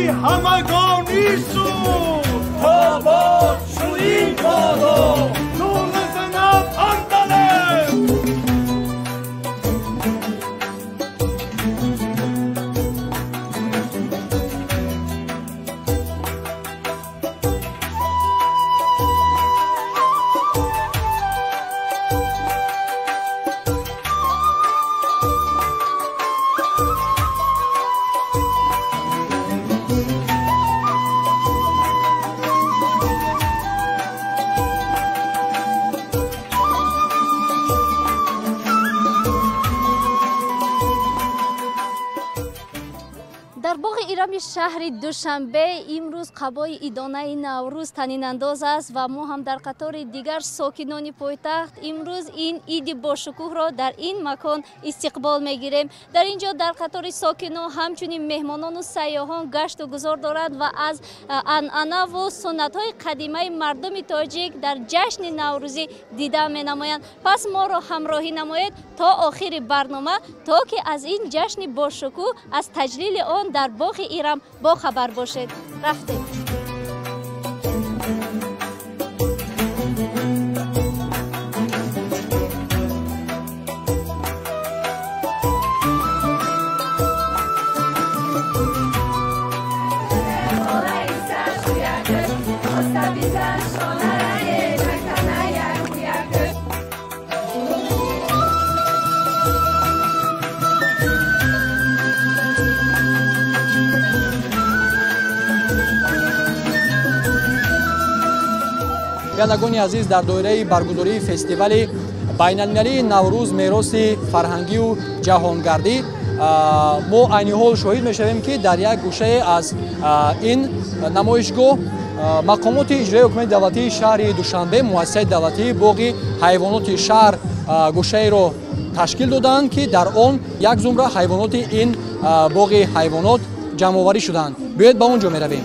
همگانی سود تا باد شویی بالا نور زند اندله در باغ ایرانی شهر دوشنبه امروز قبای ایدانه نوروز طنین انداز است و ما هم در قطار دیگر ساکنان پایتخت امروز این عید باشکوه را در این مکان استقبال میگیریم. در اینجا در قطار ساکنان همچنین مهمانان و سیاحان گشت و گذار دارند و از عنعنه و سنت های قدیمه مردم تاجیک در جشن نوروزی دیده می نمایند. پس ما را همراهی نمایید تا آخر برنامه تا که از این جشن باشکوه از تجلیل آن در باغ ایران با خبر باشید. رفتیم. بینندگان عزیز در دوره برگزاری فستیوال بین‌المللی نوروز میراث فرهنگی و جهانگردی ما عین حال شاهد میشویم که در یک گوشه از این نمایشگاه مقامات اجرایی حکومت دولتی شهر دوشنبه مؤسسه دولتی باغ حیوانات شهر گوشه را تشکیل دادند که در آن یک زمره حیوانات این باغ حیوانات جمع آوری شدند. بیایید به اونجا میرویم.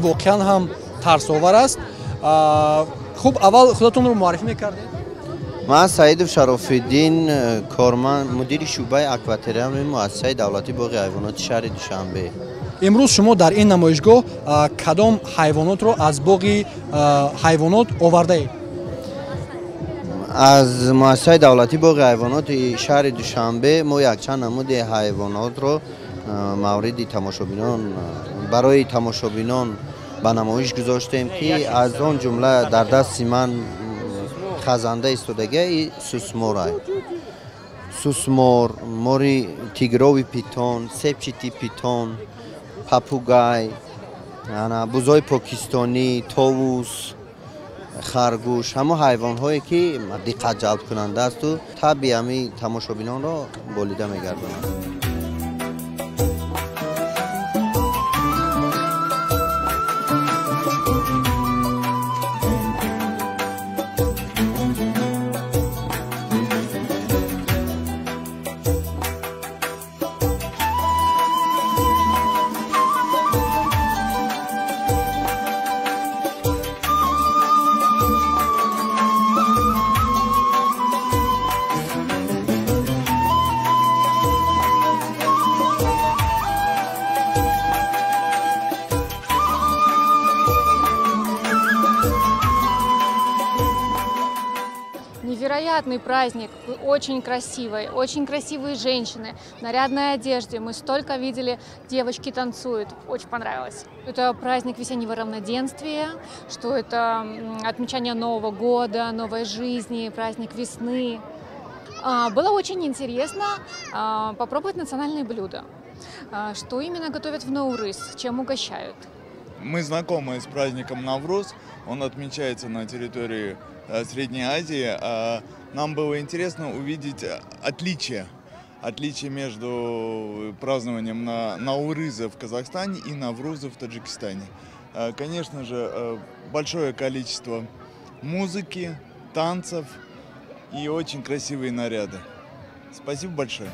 واقعا هم ترس‌آور است. خوب اول خودتون رو معرفی می‌کردید؟ من سعید شراف‌الدین کارمند مدیر شعبه اکواتریوم مؤسسه دولتی باغ حیوانات شهر دوشنبه. امروز شما در این نمایشگاه کدام حیوانات رو از باغ حیوانات آورده اید؟ از مؤسسه دولتی باغ حیوانات شهر دوشنبه ما یک چند نمود حیوانات رو مورد تماشابینان برای تماشابینان به نمایش گذاشتیم که از آن جمله در دست من خزنده ایستادگی سوسمار است. سوسمار، موری تیگراوی پیتون، سپچیتی پیتون، پاپوگای، بوزای پاکستانی، طاووس، خرگوش، همه حیوان هایی که دقت جلب کننده است و طبع همه تماشابینان را بالیده می‌گرداند. Невероятный праздник, очень красивые женщины, в нарядной одежде. Мы столько видели, девочки танцуют, очень понравилось. Это праздник весеннего равноденствия, что это отмечание Нового года, новой жизни, праздник весны. Было очень интересно попробовать национальные блюда. Что именно готовят в Наурыз, чем угощают? Мы знакомы с праздником Навруз, он отмечается на территории Средней Азии. Нам было интересно увидеть отличия между празднованием Наурыза в Казахстане и Навруза в Таджикистане. Конечно же, большое количество музыки, танцев и очень красивые наряды. Спасибо большое.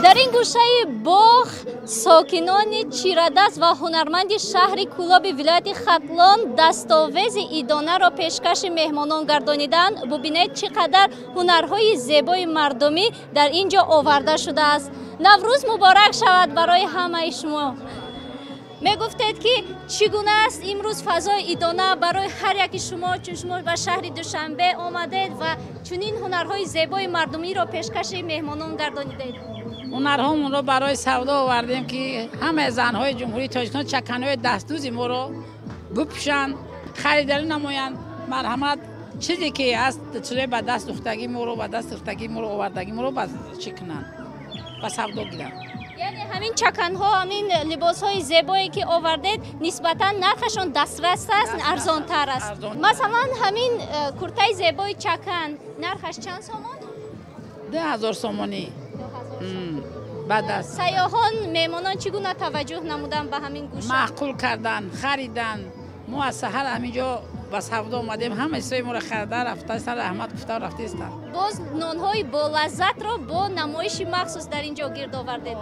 дар ин гӯшаи боғ сокинони чирадаст ва ҳунарманди шаҳри Кӯлоби вилояти Хатлон дастовези идонаро пешкаши меҳмонон гардониданд. бубинед чӣ қадар ҳунарҳои зебои мардумӣ дар ин ҷо оварда шудааст. наврӯз муборак шавад барои ҳамаи шумо. мегуфтед ки чӣ гуна аст имрӯз фазои идона барои ҳар яки шумо, чун шумо ба шаҳри Душанбе омадед ва чунин ҳунарҳои зебои мардумиро пешкаши меҳмонон гардонидед. ҳунарҳомонро барои савдо овардем ки ҳамаи занҳои ҷумҳурии Тоҷикистон чаканои дастдӯзи моро бупӯшанд, харидорӣ намоянд. марҳамат чизе ки аст чизе ба даст духтагӣ моро ба даст духтагӣ моро овардагӣ моро ба чӣ кунанд, ба савдо гиранд. яъне ҳамин чаканҳо, ҳамин либосҳои зебое ки овардед нисбатан нархашон дастрас аст, арзонтар аст. масалан ҳамин куртаи зебои чакан нархаш чанд сомон? 2000 сомонӣ. баъд аз сайёҳон меҳмонон чӣ гуна таваҷҷӯҳ намуданд ба ҳамин гӯша? маъқул карданд, хариданд. мо аз саҳар ҳаминҷо ба савдо омадем, ҳама чизои моро харида рафта, сар раҳмат гуфта рафтаистанд. боз нонҳои болаззатро бо намоиши махсус дар ин ҷо гирд овардед.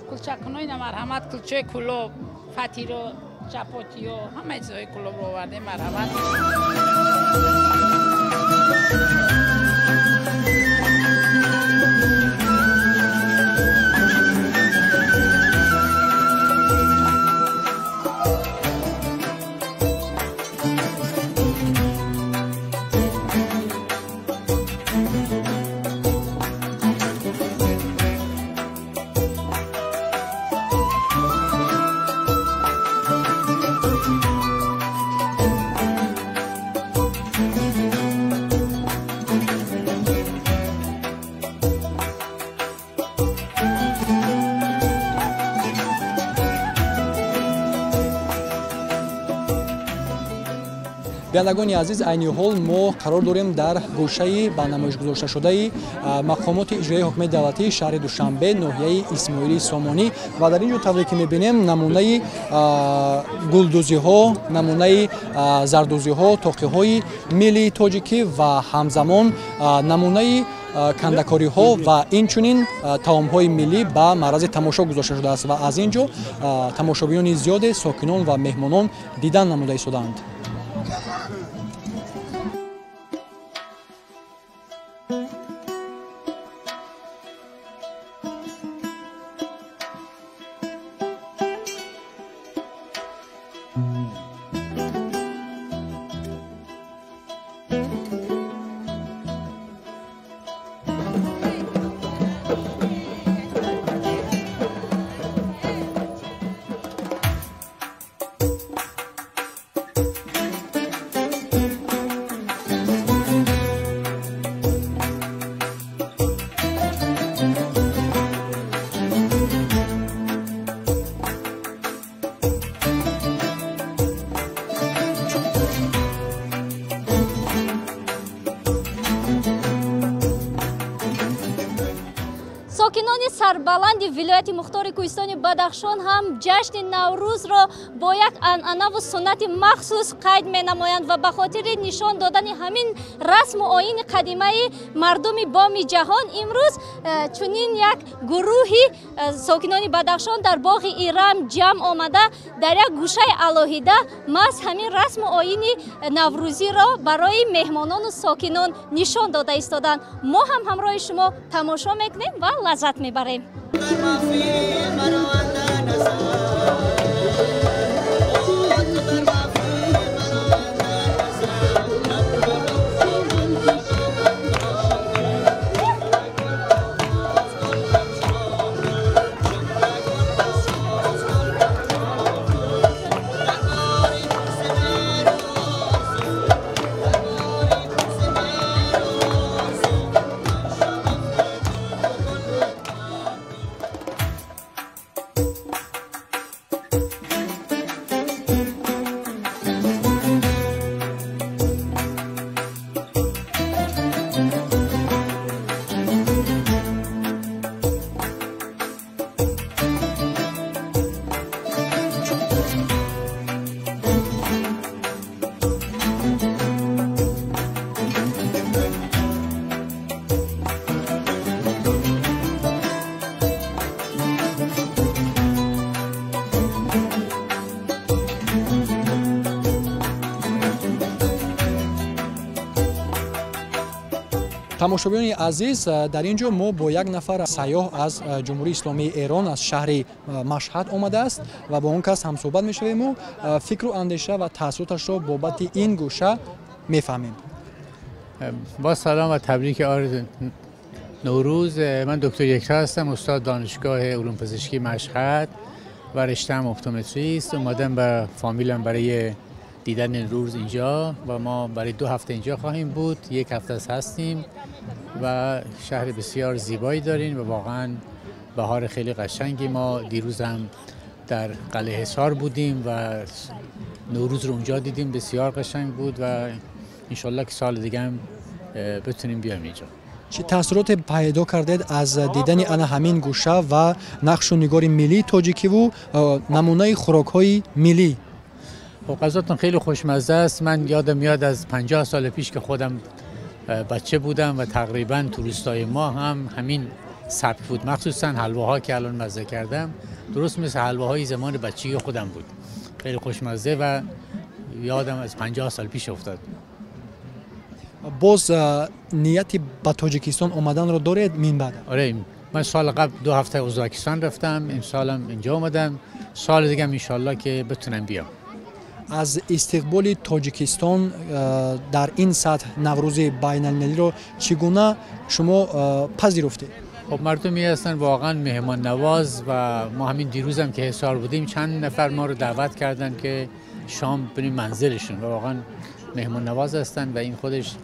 кулчакунои марҳамат, кулчаи кӯлоб, фатиро, чапотиё, ҳамаи чизои кӯлобро овардем. марҳамат. бинандагони азиз, айни ҳол мо қарор дорем дар гӯшаи ба намоиш гузошта шудаи мақомоти иҷроии ҳокимияти давлатии шаҳри Душанбе, ноҳияи Исмоили Сомонӣ ва дар ин ҷо тавре ки мебинем намунаи гулдӯзиҳо, намунаи зардӯзиҳо, тоқиҳои миллии тоҷикӣ ва ҳамзамон намунаи кандакориҳо ва инчунин таомҳои миллӣ ба маърази тамошо гузошта шудааст ва аз ин ҷо тамошобинони зиёде сокинон ва меҳмонон дидан намуда истодаанд. сокинони сарбаланди вилояти Мухтори Кӯҳистони Бадахшон ҳам ҷашни Наврӯзро бо як анъанаву суннати махсус қайд менамоянд ва ба хотири нишон додани ҳамин расму оини қадимаи мардуми боми ҷаҳон имрӯз чунин як гурӯҳи сокинони Бадахшон дар боғи Ирам ҷамъ омада дар як гӯшаи алоҳида маҳз ҳамин расму оини наврӯзиро барои меҳмонону сокинон нишон дода истоданд. мо ҳам ҳамроҳи шумо тамошо мекунем ва лаззат мебарем. тамошобиёни азиз, дар ин ҷо мо бо як нафар сайёҳ аз ҷумҳурии исломии Эрон аз шаҳри Машҳад омадааст ва бо он кас ҳамсӯҳбат мешавему, фикру андеша ва таъссураташро бобати ин гӯша мефаҳмем. با سلام و تبریک عید نوروز. من دکتر یکتا هستم، استاد دانشگاه علوم پزشکی مشهد و رشته‌ام اپتومتری است. اومدم با فامیلم برای دیدن نوروز اینجا و ما برای 2 هفته اینجا خواهیم بود. 1 هفته هستیم و شهر بسیار زیبایی داریم و واقعا بهار خیلی قشنگی. ما دیروز هم در قلعه حصار بودیم و نوروز رو اونجا دیدیم، بسیار قشنگ بود و انشالله که سال دیگه هم بتونیم بیایم اینجا. چه تاثیرات پیدا کردید از دیدن آن همین گوشه و نقش و نگار ملی تاجیکی و نمونه خوراک‌های ملی؟ غذاتون خیلی خوشمزه است. من یادم میاد از 50 سال پیش که خودم بچه بودم و تقریبا تو روستای ما هم همین سبک بود، مخصوصا حلواها که الان مزه کردم درست مثل حلواهای زمان بچگی خودم بود. خیلی خوشمزه و یادم از 50 سال پیش افتاد. باز نیتی به تاجیکستان اومدن رو دارید من بعد؟ آره، من سال قبل 2 هفته ازبکستان رفتم، امسالم اینجا اومدم، سال دیگه ان شاءالله که بتونم بیام. از استقبال تاجیکستان در این سطح نوروز بین‌المللی رو چگونه شما پذیرفتید؟ خب مردمی هستن واقعا مهمان نواز و ما همین دیروز هم که حصار بودیم چند نفر ما رو دعوت کردن که شام بریم منزلشون و واقعا مهمان نواز هستن و این خودش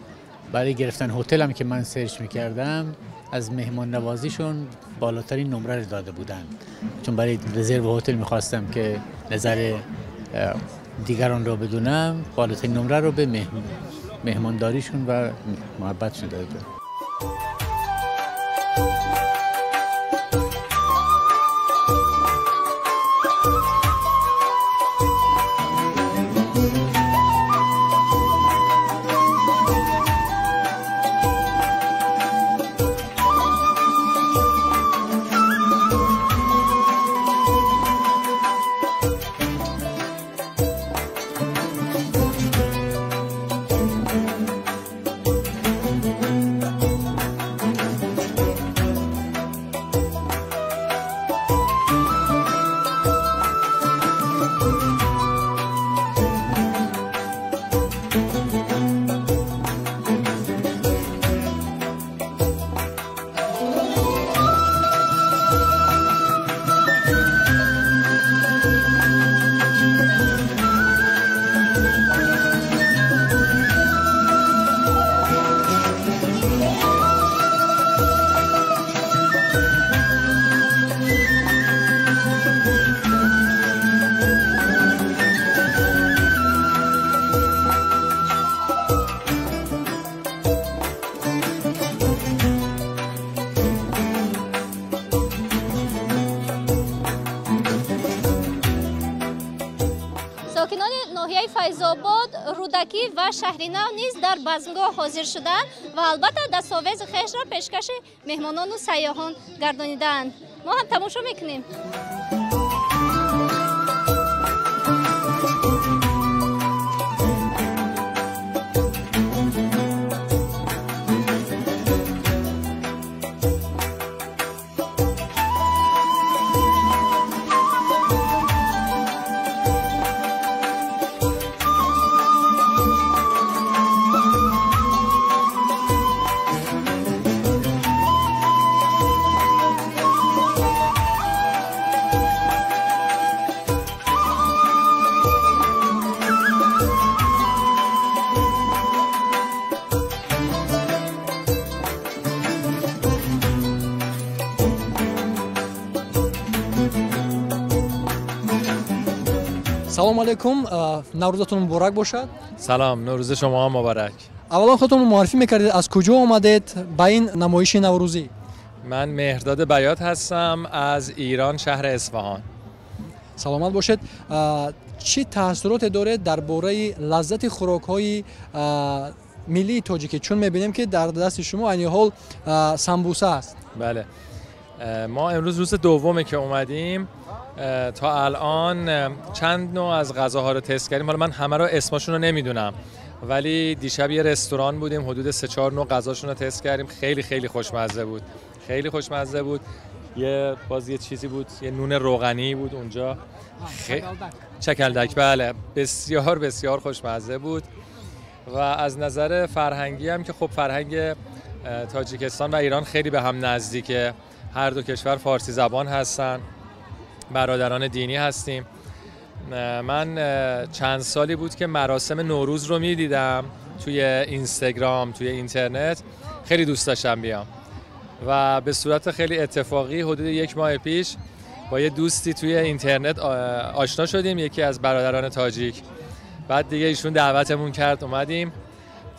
برای گرفتن هتل هم که من سرچ میکردم از مهمان نوازیشون بالاترین نمره رو داده بودن، چون برای رزرو هتل میخواستم که نظر دیگران رو بدونم، بالاترین نمره رو به مهمانداریشون و محبتشون داده بودن. ساکنان ناحیه فیض‌آباد، رودکی و شهرینو نیز در بزمگاه حاضر شدند و البته دستاویز خویش را پیشکش مهمانان و سیاحان گردانیدند. ما هم تماشا میکنیم. سلام علیکم، نوروزتون مبارک باشد. سلام، نوروز شما هم مبارک. اولا خودتون معرفی میکردید، از کجا آمدید به این نمایش نوروزی؟ من مهرداد بیات هستم از ایران، شهر اصفهان. سلامت باشید. چی تاثیرات داره درباره لذت خوراک‌های ملی تاجیکی؟ چون می‌بینیم که در دست شما عین حال سمبوسه است. بله، ما امروز روز دومه که اومدیم، تا الان چند نوع از غذاها رو تست کردیم. حالا من همه رو اسمشون رو نمیدونم، ولی دیشب یه رستوران بودیم، حدود 3-4 نوع غذاشون رو تست کردیم، خیلی خیلی خوشمزه بود، خیلی خوشمزه بود. یه چیزی بود، یه نون روغنی بود اونجا، چکلدک، بله، بسیار بسیار خوشمزه بود. و از نظر فرهنگی هم که خب فرهنگ تاجیکستان و ایران خیلی به هم نزدیکه، هر دو کشور فارسی زبان هستن، برادران دینی هستیم. من چند سالی بود که مراسم نوروز رو میدیدم توی اینستاگرام، توی اینترنت، خیلی دوست داشتم بیام و به صورت خیلی اتفاقی حدود 1 ماه پیش با یه دوستی توی اینترنت آشنا شدیم، یکی از برادران تاجیک. بعد دیگه ایشون دعوتمون کرد اومدیم.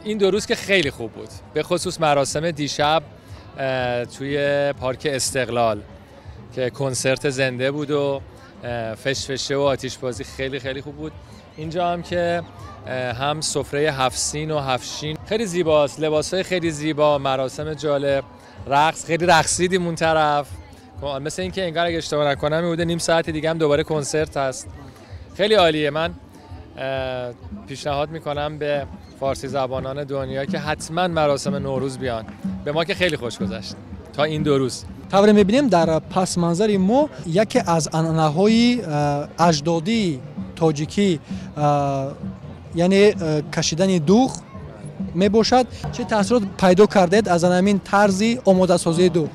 این 2 روز که خیلی خوب بود، به خصوص مراسم دیشب توی پارک استقلال که کنسرت زنده بود و فشفشه و آتش بازی خیلی خیلی خوب بود. اینجا هم که هم سفره 7 سین و 7 شین خیلی زیباست، لباسای خیلی زیبا، مراسم جالب، رقص خیلی رقصیدیم اون طرف، مثل اینکه انگار اگه اشتباه نکنم میبوده نیم ساعت دیگه هم دوباره کنسرت هست. خیلی عالیه. من پیشنهاد میکنم به فارسی زبانان دنیا که حتما مراسم نوروز بیان. به ما که خیلی خوش گذشت تا این 2 روز. طوری میبینیم در پس منظر ما یکی از عنعنه‌های اجدادی تاجیکی یعنی کشیدن دوغ میباشد. چه تاثیرات پیدا کردید از همین طرزی آماده سازی دوغ؟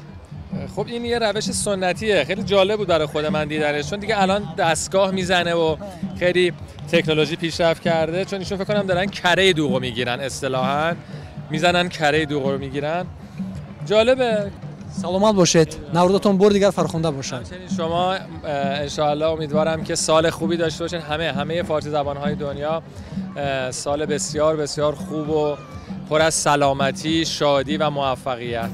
خب این یه روش سنتیه، خیلی جالب بود برای خود من دیدنش، چون دیگه الان دستگاه میزنه و خیلی تکنولوژی پیشرفت کرده. چون ایشون فکر کنم دارن کره دوغو میگیرن، اصطلاحاً میزنن کره دوغو رو میگیرن. جالبه. سلامت باشید، نوروزتون بار دیگر فرخنده باشه. همچنین شما انشاءالله. امیدوارم که سال خوبی داشته باشین همه فارسی زبان‌های دنیا، سال بسیار بسیار خوب و پر از سلامتی، شادی و موفقیت.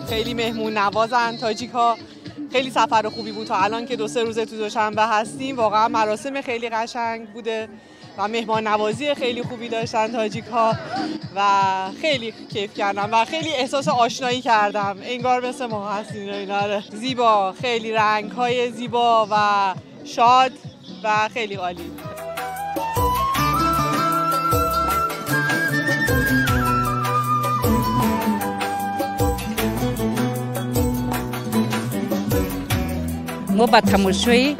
خیلی مهمون نوازن تاجیک‌ها. خیلی سفر خوبی بود تا الان که 2-3 روزه تو دوشنبه هستیم. واقعا مراسم خیلی قشنگ بوده و مهمان نوازی خیلی خوبی داشتن تاجیک‌ها و خیلی کیف کردم و خیلی احساس آشنایی کردم، انگار مثل ما هستیم. اینا زیبا، خیلی رنگ‌های زیبا و شاد و خیلی عالی. ما با تماشای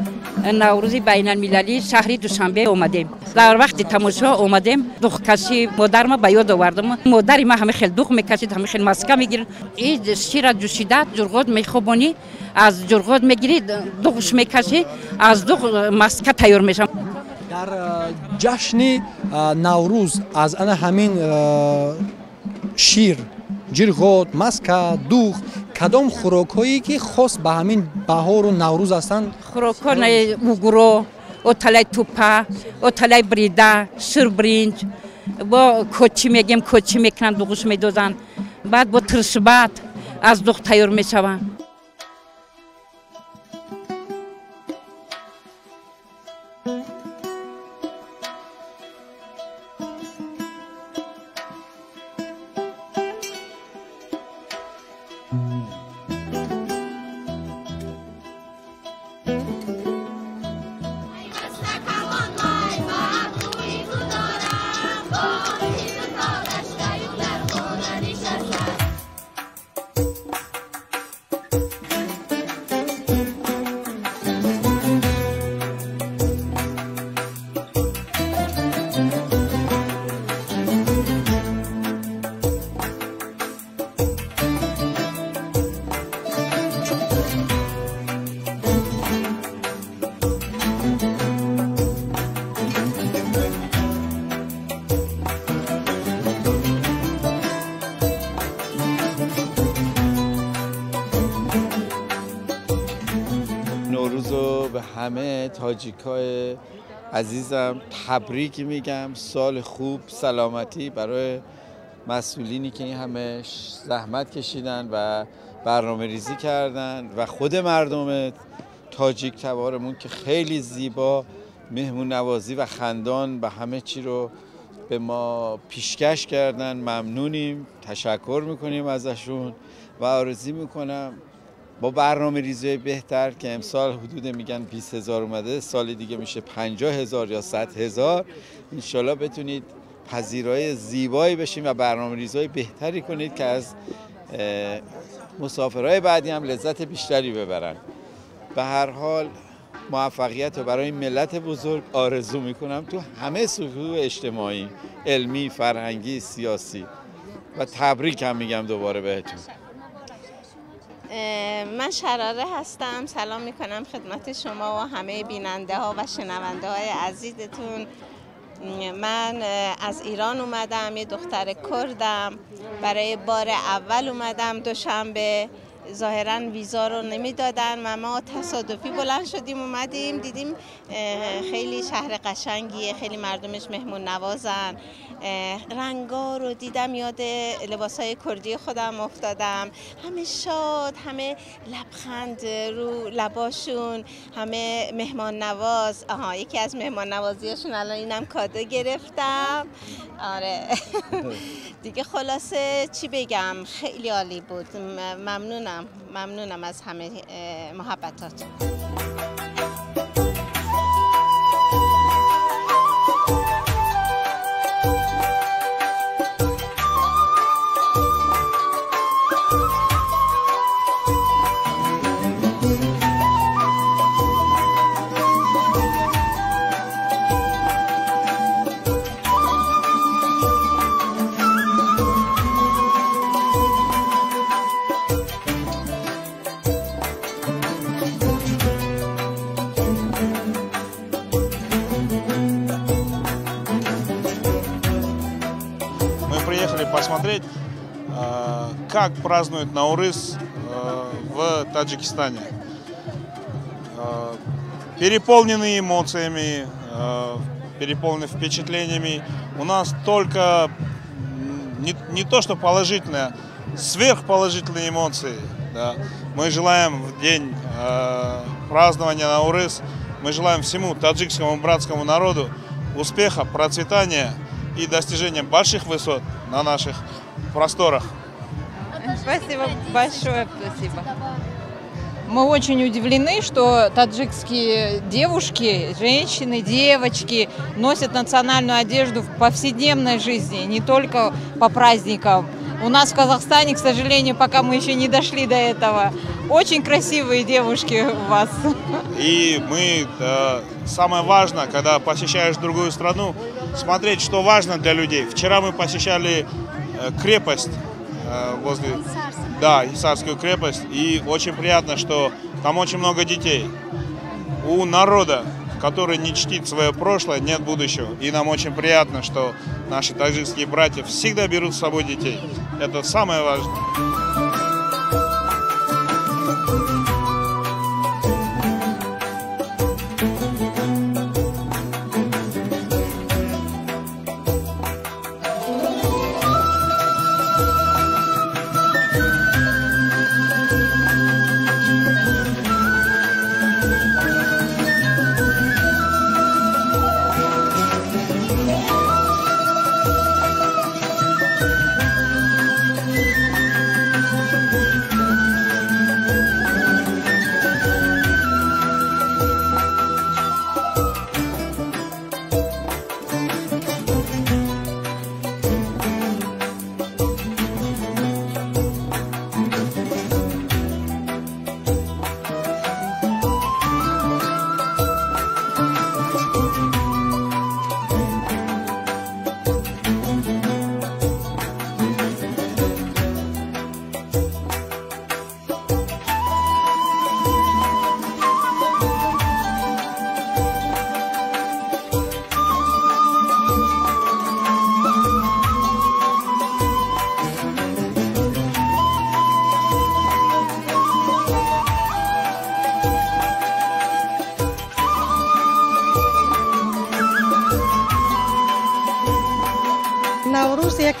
نوروز بین المللی شهر دوشنبه اومدیم. در وقت تماشا اومدیم، دوغ کشی مادر ما به یاد آوردم. مادر ما همه خیلی دوغ میکشید، همه خیلی مسکه میگیرد. این شیر جوشیده جرغاد میخوبانی، از جرغاد میگیرید دوغش میکشی، از دوغ مسکه تیار میشه. در جشن نوروز از انا همین شیر، جرغاد، مسکه، دوغ کدام خوراکایی که خاص به همین بهار و نوروز هستند؟ خوراکان اوگرو، اوتلای توپا، اوتلای بریده، شیر برنج، با کوچی میگیم کوچی میکنن دوغش میدوزن، بعد با ترشبت از دوغ تیار میشون. همه تاجیکای عزیزم تبریک میگم. سال خوب، سلامتی برای مسئولینی که این همه زحمت کشیدن و برنامه ریزی کردن و خود مردم تاجیک تبارمون که خیلی زیبا مهمون نوازی و خندان و همه چی رو به ما پیشکش کردن. ممنونیم، تشکر میکنیم ازشون و آرزو میکنم با برنامه ریزی بهتر که امسال حدود میگن 20,000 اومده، سال دیگه میشه 50,000 یا 100,000، انشالله بتونید پذیرای زیبایی بشین و برنامه ریزی بهتری کنید که از مسافرهای بعدی هم لذت بیشتری ببرن. به هر حال موفقیت رو برای ملت بزرگ آرزو میکنم تو همه سطوح اجتماعی، علمی، فرهنگی، سیاسی و تبریک هم میگم دوباره بهتون. من شراره هستم، سلام میکنم خدمت شما و همه بیننده ها و شنونده های عزیزتون. من از ایران اومدم، یه دختر کردم، برای بار اول اومدم دوشنبه. ظاهراً ویزا رو نمیدادن و ما تصادفی بلند شدیم اومدیم، دیدیم خیلی شهر قشنگیه، خیلی مردمش مهمون نوازن. رنگا رو دیدم یاد لباسای کردی خودم افتادم، همه شاد، همه لبخند رو لباشون، همه مهمان نواز. یکی از مهمان نوازیاشون الان اینم کادو گرفتم. آره دیگه خلاصه چی بگم، خیلی عالی بود. ممنونم از همه محبتاتون. Приехали посмотреть, как празднуют Наурыз в Таджикистане. Переполнены эмоциями, переполнены впечатлениями. У нас только не то, что положительное, сверхположительные эмоции. Да. Мы желаем в день празднования Наурыз, мы желаем всему таджикскому братскому народу успеха, процветания и достижения больших высот на наших просторах. Спасибо большое. Спасибо. Мы очень удивлены, что таджикские девушки, женщины, девочки носят национальную одежду в повседневной жизни, не только по праздникам. У нас в Казахстане, к сожалению, пока мы еще не дошли до этого. Очень красивые девушки у вас. И мы, самое важное, когда посещаешь другую страну, смотреть, что важно для людей. Вчера мы посещали крепость возле... Да, Исарскую крепость. И очень приятно, что там очень много детей. У народа, который не чтит свое прошлое, нет будущего. И нам очень приятно, что наши таджикские братья всегда берут с собой детей. Это самое важное.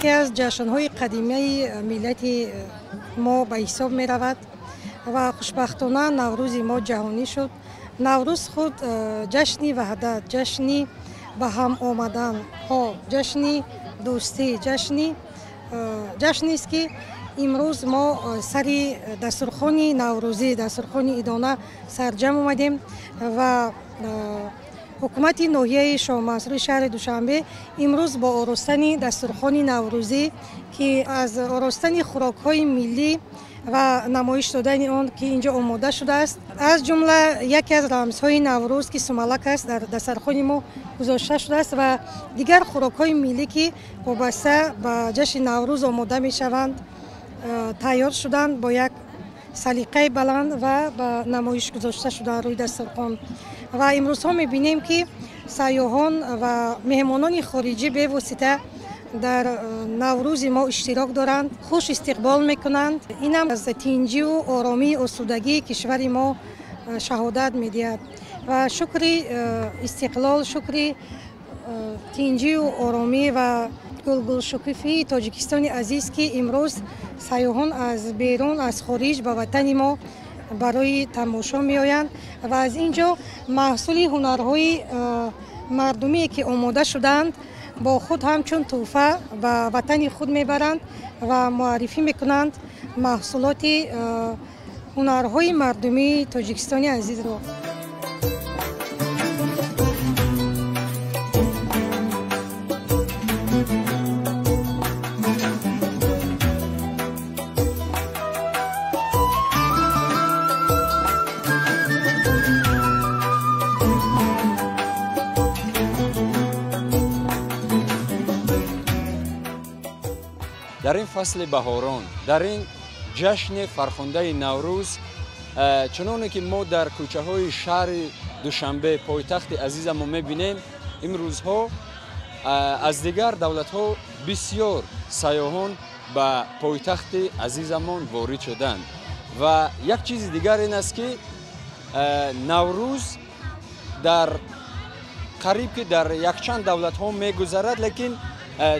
یکی از جشن‌های قدیمی ملت ما به حساب می‌رود و خوشبختانه نوروز ما جهانی شد. نوروز خود جشنی وحدت، جشنی به هم آمدن ها، جشنی دوستی، جشنی است که امروز ما سری دسترخوان نوروزی، دسترخوان ایدانه سرجم آمدیم و حکومت ناحیه شاه منصور شهر دوشنبه امروز با آراستن دسترخوان نوروزی که از آراستن خوراک‌های ملی و نمایش دادن آن که اینجا آماده شده است، از جمله یکی از رمزهای نوروز که سمالک است در دسترخوان ما گذاشته شده است و دیگر خوراک‌های ملی که وابسته به جشن نوروز آماده می‌شوند تیار شدند با یک سلیقه بلند و به نمایش گذاشته شده روی دسترخوان. و امروز ها می‌بینیم که سیاحان و مهمانان خارجی به واسطه در نوروز ما اشتراک دارند، خوش استقبال میکنند. این هم از تنجی و آرامی و آسودگی کشور ما شهادت میدهد و شکر استقلال، شکر تنجی و آرامی و گل شکوفی تاجیکستان عزیز که امروز سیاحان از بیرون از خارج به وطن ما برای تماشا می آیند و از اینجا محصول هنرهای مردمی که آماده شدند با خود همچون تحفه به وطن خود میبرند و معرفی میکنند محصولات هنرهای مردمی تاجیکستانی عزیز را. در این فصل بهاران، در این جشن فرخنده نوروز، چنانه که ما در کوچه های شهر دوشنبه پایتخت عزیزمون میبینیم، این روزها از دیگر دولت ها بسیار سیاحان به پایتخت عزیزمون وارد شدند و یک چیز دیگر این است که نوروز در قریب که در یک چند دولت ها میگذرد، لیکن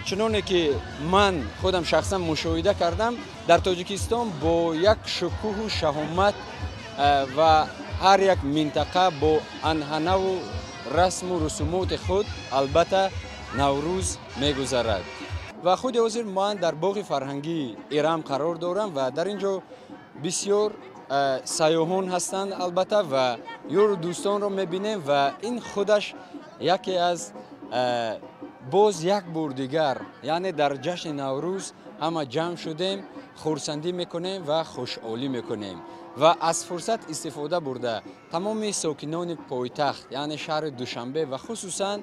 چنانه که من خودم شخصا مشاهده کردم در تاجیکستان با یک شکوه و شهامت و هر یک منطقه با انحنه و رسم و رسومات خود البته نوروز میگذرد. و خود حاضر من در باغ فرهنگی ایران قرار دارم و در اینجا بسیار سیاحان هستند البته و یور دوستان را میبینیم و این خودش یکی از باز یک بار دیگر، یعنی در جشن نوروز همه جمع شدیم، خورسندی میکنیم و خوشحالی میکنیم و از فرصت استفاده برده تمام ساکنان پایتخت یعنی شهر دوشنبه و خصوصا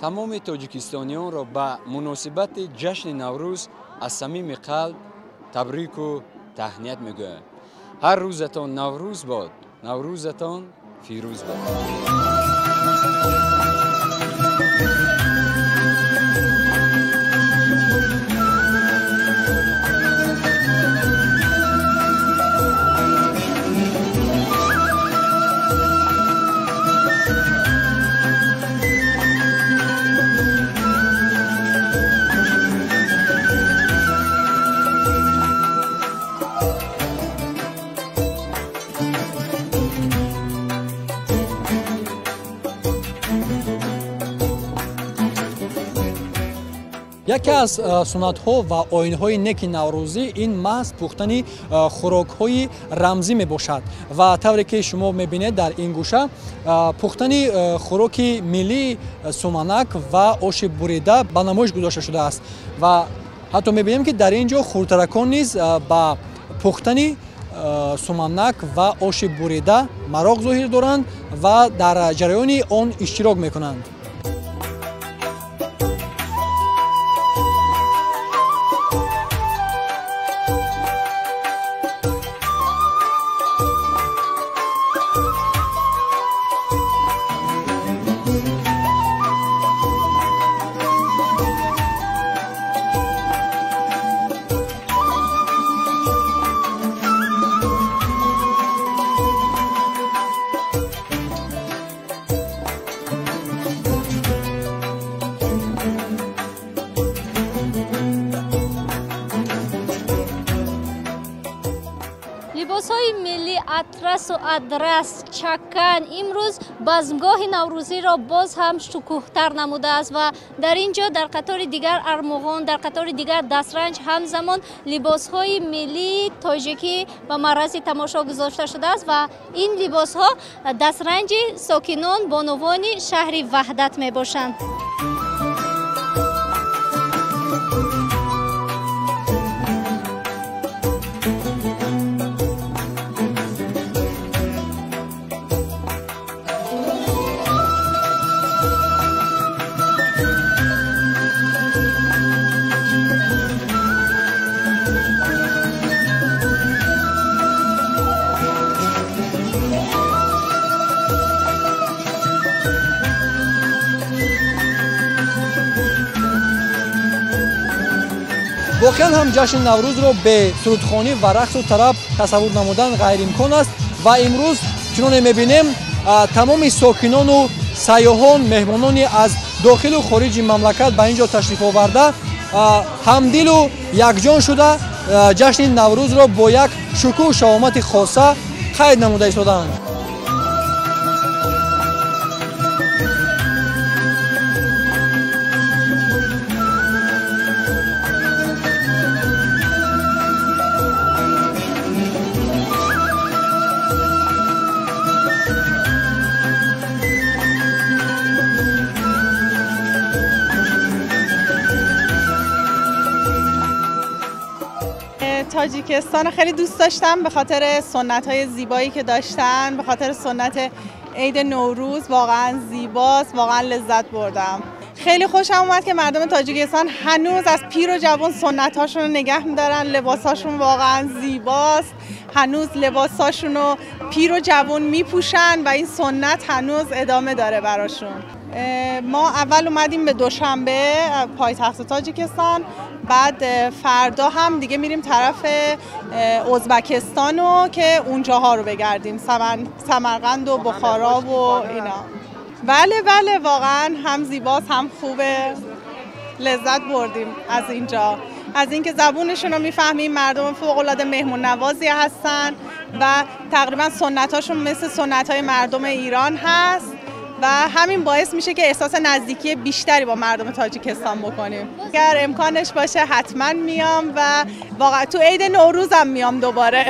تمام تاجیکستانیان را به مناسبت جشن نوروز از صمیم قلب تبریک و تهنیت میگویم. هر روزتان نوروز باد، نوروزتان فیروز باد. یکی از سنت ها و آیین های نیک نوروزی این محض پختن خوراک های رمزی می باشد و طوری که شما می بینید در این گوشه پختن خوراک ملی سومنک و آش بریده به نمایش گذاشته شده است و حتی می بینیم که در اینجا خورترکان نیز با پختن سومنک و آش بریده مراغ ظاهر دارند و در جریان آن اشتراک می کنند. لباس‌های ملی اطرس و ادرس، چکن امروز بزمگاه نوروزی را باز هم شکوه‌تر نموده است و در اینجا در قطار دیگر ارمغان، در قطار دیگر دسترنج همزمان لباس‌های ملی تاجیکی و معرض تماشا گذاشته شده است و این لباس‌ها دسترنج ساکنان بانوان شهر وحدت میباشند. واقعا هم جشن نوروز رو به سرودخوانی و رقص و طرب تصور نمودن غیر امکان است و امروز چنانه میبینیم تمام ساکنان و سیاحان مهمانانی از داخل و خارج مملکت به اینجا تشریف آورده همدل و یکجان شده جشن نوروز را با یک شکوه و شهامت خاصه قید نموده ایستادند. تاجیکستان خیلی دوست داشتم به خاطر سنت‌های زیبایی که داشتن، به خاطر سنت عید نوروز. واقعا زیباست، واقعا لذت بردم. خیلی خوشم اومد که مردم تاجیکستان هنوز از پیر و جوان سنت‌هاشون رو نگه می‌دارن. لباساشون واقعا زیباست، هنوز لباساشون رو پیر و جوان میپوشن و این سنت هنوز ادامه داره براشون. ما اول اومدیم به دوشنبه پایتخت تاجیکستان، بعد فردا هم دیگه میریم طرف ازبکستانو که اونجاها رو بگردیم، سمرقند و بخارا و اینا. بله واقعا هم زیباست هم خوبه، لذت بردیم از اینجا، از اینکه زبونشون رو میفهمیم. مردم فوق‌العاده مهمون نوازی هستن و تقریبا سنتاشون مثل سنت‌های مردم ایران هست و همین باعث میشه که احساس نزدیکی بیشتری با مردم تاجیکستان بکنیم. اگر امکانش باشه حتما میام و واقعا تو عید نوروزم میام دوباره.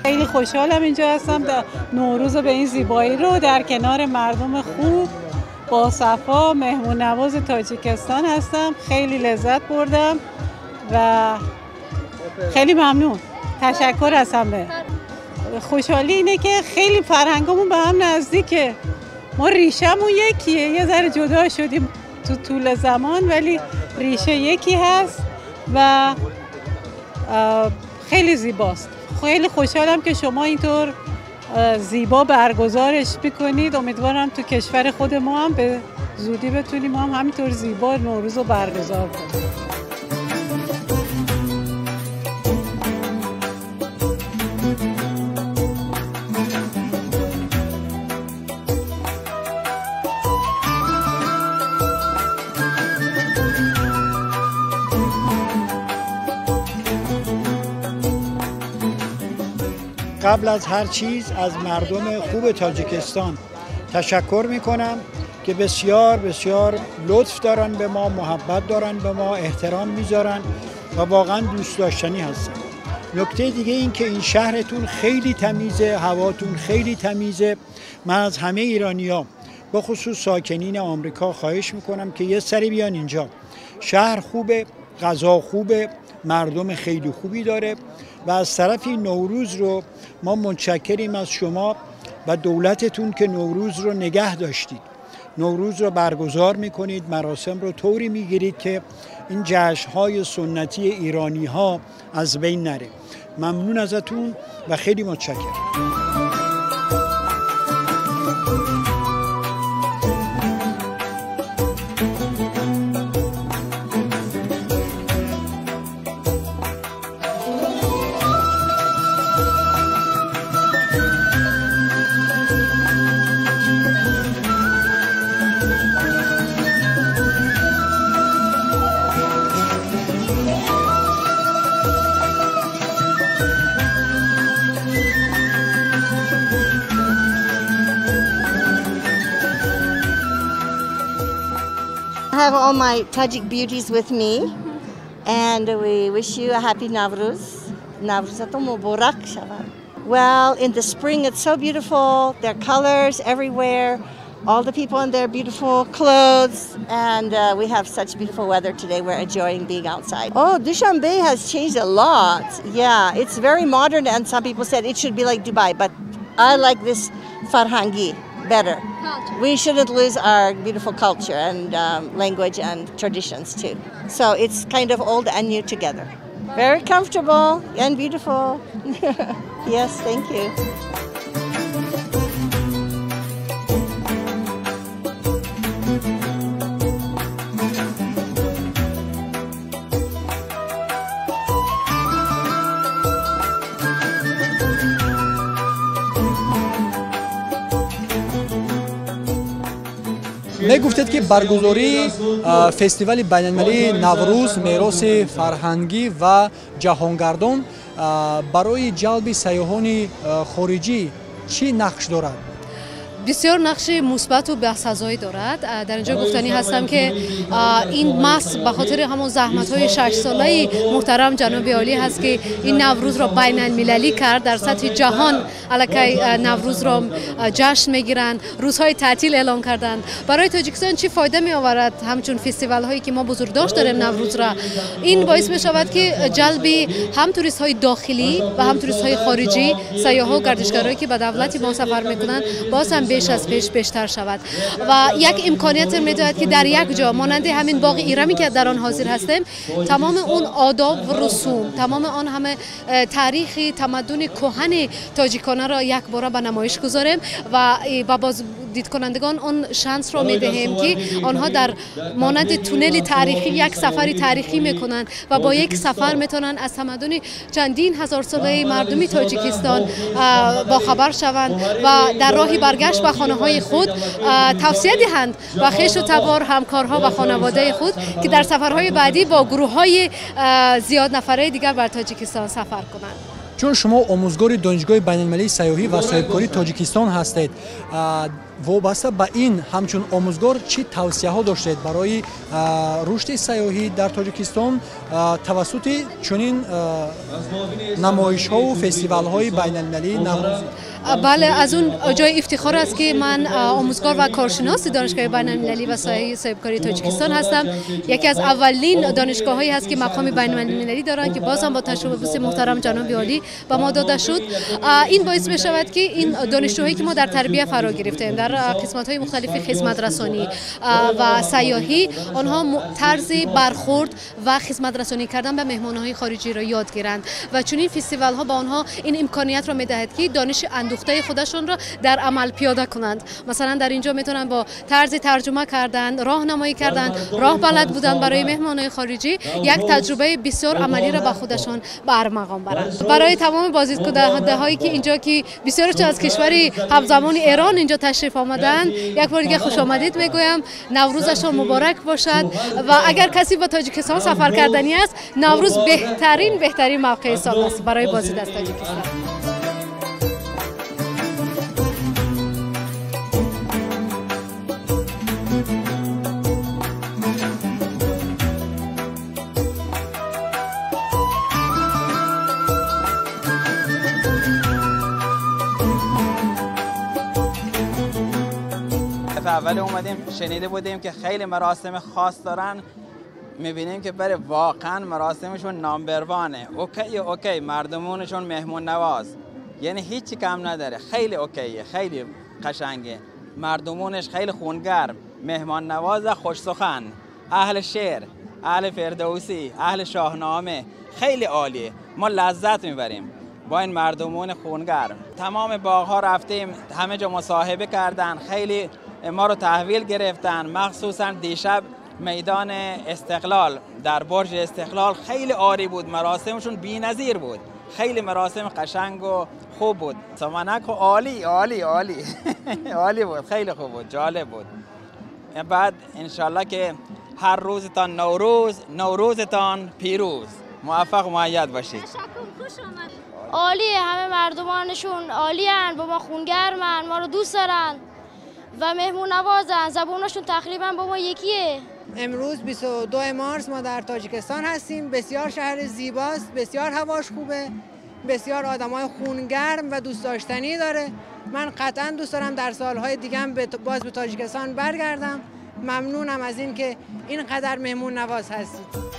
خیلی خوشحالم اینجا هستم تا نوروز به این زیبایی رو در کنار مردم خوب با صفا مهمون نواز تاجیکستان هستم. خیلی لذت بردم و خیلی ممنون. تشکر از همه. خوشحالی اینه که خیلی فرهنگمون به هم نزدیکه. ما ریشمون یکیه، یه ذره جدا شدیم تو طول زمان ولی ریشه یکی هست و خیلی زیباست. خیلی خوشحالم که شما اینطور زیبا برگزارش بکنید. امیدوارم تو کشور خود ما هم به زودی بتونیم هم همینطور زیبا نوروز رو برگزار کنیم. قبل از هر چیز از مردم خوب تاجیکستان تشکر میکنم که بسیار بسیار لطف دارن به ما، محبت دارن به ما، احترام میذارن و واقعا دوست داشتنی هستن. نکته دیگه این که این شهرتون خیلی تمیزه، هواتون خیلی تمیزه. من از همه ایرانی‌ها به خصوص ساکنین آمریکا خواهش میکنم که یه سری بیان اینجا. شهر خوبه، غذا خوبه، مردم خیلی خوبی داره و از طرفی نوروز رو ما متشکریم از شما و دولتتون که نوروز رو نگه داشتید. نوروز رو برگزار میکنید، مراسم رو طوری میگیرید که این جشن‌های سنتی ایرانی‌ها از بین نره. ممنون ازتون و خیلی متشکرم. my Tajik beauties with me, and we wish you a happy Navruz. Navruzatum Mubarak Shavad. Well, in the spring it's so beautiful. There are colors everywhere. All the people in their beautiful clothes, and we have such beautiful weather today. We're enjoying being outside. Oh, Dushanbe has changed a lot. Yeah, it's very modern, and some people said it should be like Dubai, but I like this Farhangi better. We shouldn't lose our beautiful culture and language and traditions too. So it's kind of old and new together. Very comfortable and beautiful. Yes, thank you. گفتید که برگزاری فستیوال بین‌المللی نوروز میراث فرهنگی و جهانگردان برای جلب سیاحان خارجی چی نقش دارد؟ بسیار نقش مثبت و بسزایی دارد. در اینجا گفتنی هستم که این محض به خاطر همون زحمت‌های 6 ساله محترم جناب عالی هست که این نوروز را بین المللی کرد. در سطح جهان الکی نوروز را جشن میگیرند، روزهای تعطیل اعلام کردند. برای تاجیکستان چی فایده می آورد همچون فستیوال هایی که ما بزرگداشت داریم نوروز را؟ این باعث می شود که جلب هم توریست های داخلی و هم توریست های خارجی، سیاح و گردشگرایی که به دولت ما سفر میکنند باز هم بیش از پیش بیشتر شود و یک امکانیت میدهد که در یک جا مانند همین باغ ایرمی که در آن حاضر هستیم تمام اون آداب و رسوم، تمام آن همه تاریخی تمدن کهن تاجیکانه را یک بار به نمایش گذاریم و با باز دید کنندگان اون شانس را میدهیم که آنها در مانند تونل تاریخی یک سفری تاریخی میکنند و با یک سفر میتونن از تمدن چندین هزار ساله مردمی تاجیکستان با خبر شوند و در راهی برگشت به خانه های خود توصیه دهند و خویش و تبار همکارها و خانواده خود که در سفرهای بعدی با گروه های زیاد نفره دیگر بر تاجیکستان سفر کنند. چون شما آموزگار دانشگاه بین‌المللی سیاحی و صاحبکاری تاجیکستان هستید، وابسته به این همچون آموزگار چی توصیه ها داشتید برای رشد سیاحی در تاجیکستان توسط چنین نمایش ها و فستیوال های بین‌المللی نوروزی؟ بله، از اون جای افتخار است که من آموزگار و کارشناس دانشگاه بین‌المللی و صاحبکاری تاجیکستان هستم. یکی از اولین دانشگاه هایی هست که مقام بین‌المللی دارند که بازم با تشبث محترم جناب عالی به ما داده شد. این باعث می شود که این دانشجوهایی که ما در تربیت فرا گرفتیم در قسمت های مختلف خدمت رسانی و سیاحی، آنها طرز برخورد و خدمت رسانی کردن به مهمان های خارجی را یاد گیرند و چون این فستیوال ها با آنها این امکانیت را میدهد که دانش اندوخته خودشون را در عمل پیاده کنند. مثلا در اینجا میتونن با طرز ترجمه کردن، راهنمایی کردن، راه بلد بودن برای مهمان های خارجی یک تجربه بسیار عملی را به خودشون به ارمغان برند. برای تمام بازدیدکننده هایی که اینجا که بسیارشون از کشور همزمان ایران اینجا تشریف آمدن، یک بار دیگه خوش آمدید میگویم. نوروزشان مبارک باشد و اگر کسی به تاجیکستان سفر کردنی است، نوروز بهترین موقع سال است برای بازدید از تاجیکستان. اول اومدیم شنیده بودیم که خیلی مراسم خاص دارن، میبینیم که برای واقعا مراسمشون نامبر وانه. اوکی مردمونشون مهمون نواز، یعنی هیچی کم نداره، خیلی اوکیه، خیلی قشنگه، مردمونش خیلی خونگرم، مهمان نواز، خوش سخن، اهل شعر، اهل فردوسی، اهل شاهنامه، خیلی عالیه. ما لذت میبریم با این مردمون خونگرم. تمام باغ‌ها رفتیم، همه جا مصاحبه کردن، خیلی ما رو تحویل گرفتن. مخصوصا دیشب میدان استقلال در برج استقلال خیلی عالی بود، مراسمشون بی‌نظیر بود، خیلی مراسم قشنگ و خوب بود. سمنک عالی عالی عالی عالی بود، خیلی خوب بود، جالب بود. بعد انشالله که هر روزتان نوروز، نوروزتان پیروز. موفق و مؤید باشید. عالیه، همه مردمانشون عالیان، با ما خونگرمن، ما رو دوست دارن و مهمون نوازن، زبونشون تقریبا با ما یکیه. امروز 22 مارس ما در تاجیکستان هستیم. بسیار شهر زیباست، بسیار هواش خوبه، بسیار آدمای خونگرم و دوست داشتنی داره. من قطعا دوست دارم در سالهای دیگه هم باز به تاجیکستان برگردم. ممنونم از این که اینقدر مهمون نواز هستید.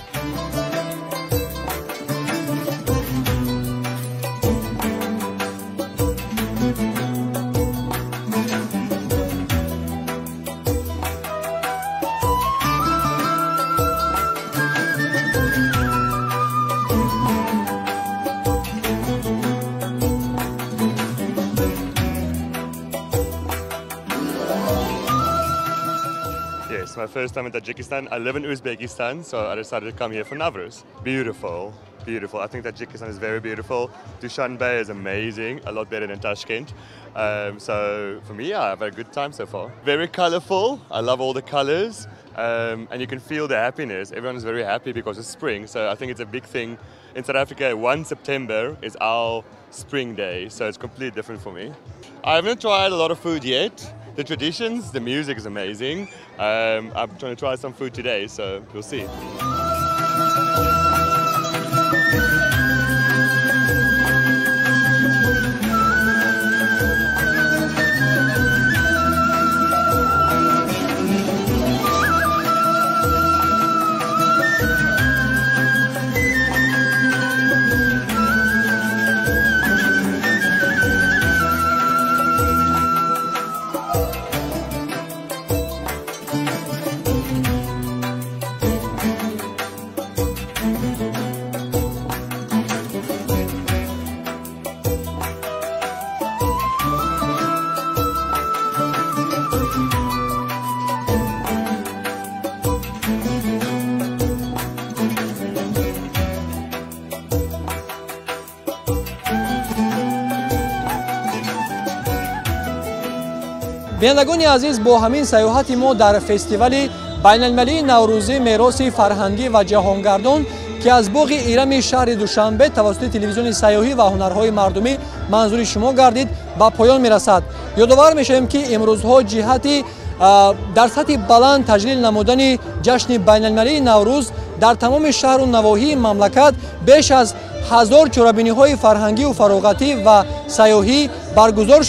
It's my first time in Tajikistan. I live in Uzbekistan, so I decided to come here for Nowruz. Beautiful, beautiful. I think Tajikistan is very beautiful. Dushanbe is amazing, a lot better than Tashkent. So for me, I've had a good time so far. Very colorful. I love all the colors. And you can feel the happiness. Everyone is very happy because it's spring. So I think it's a big thing. In South Africa, 1 September is our spring day. So it's completely different for me. I haven't tried a lot of food yet. The traditions, the music is amazing. I'm trying to try some food today, so we'll see. بینندگان عزیز، با همین سیاحت ما در فستیوال بین‌المللی نوروزی میراث فرهنگی و جهانگردان که از باغ ایرم شهر دوشنبه توسط تلویزیون سیاحی و هنرهای مردمی منظور شما گردید به پایان میرسد. یادآور میشیم که امروزها جهتی در سطح بلند تجلیل نمودن جشن بین‌المللی نوروز در تمام شهر و نواحی مملکت بیش از 1000 چرابینی‌های فرهنگی و فراغتی و سیاحی برگزار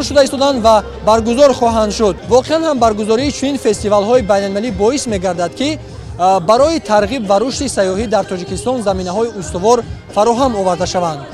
شده ایستادند و برگزار خواهند شد. واقعا هم برگزاری چنین فستیوال‌های بین‌المللی باعث می‌گردد که برای ترغیب و رشد سیاحی در تاجیکستان زمینه‌های استوار فراهم آورده شوند.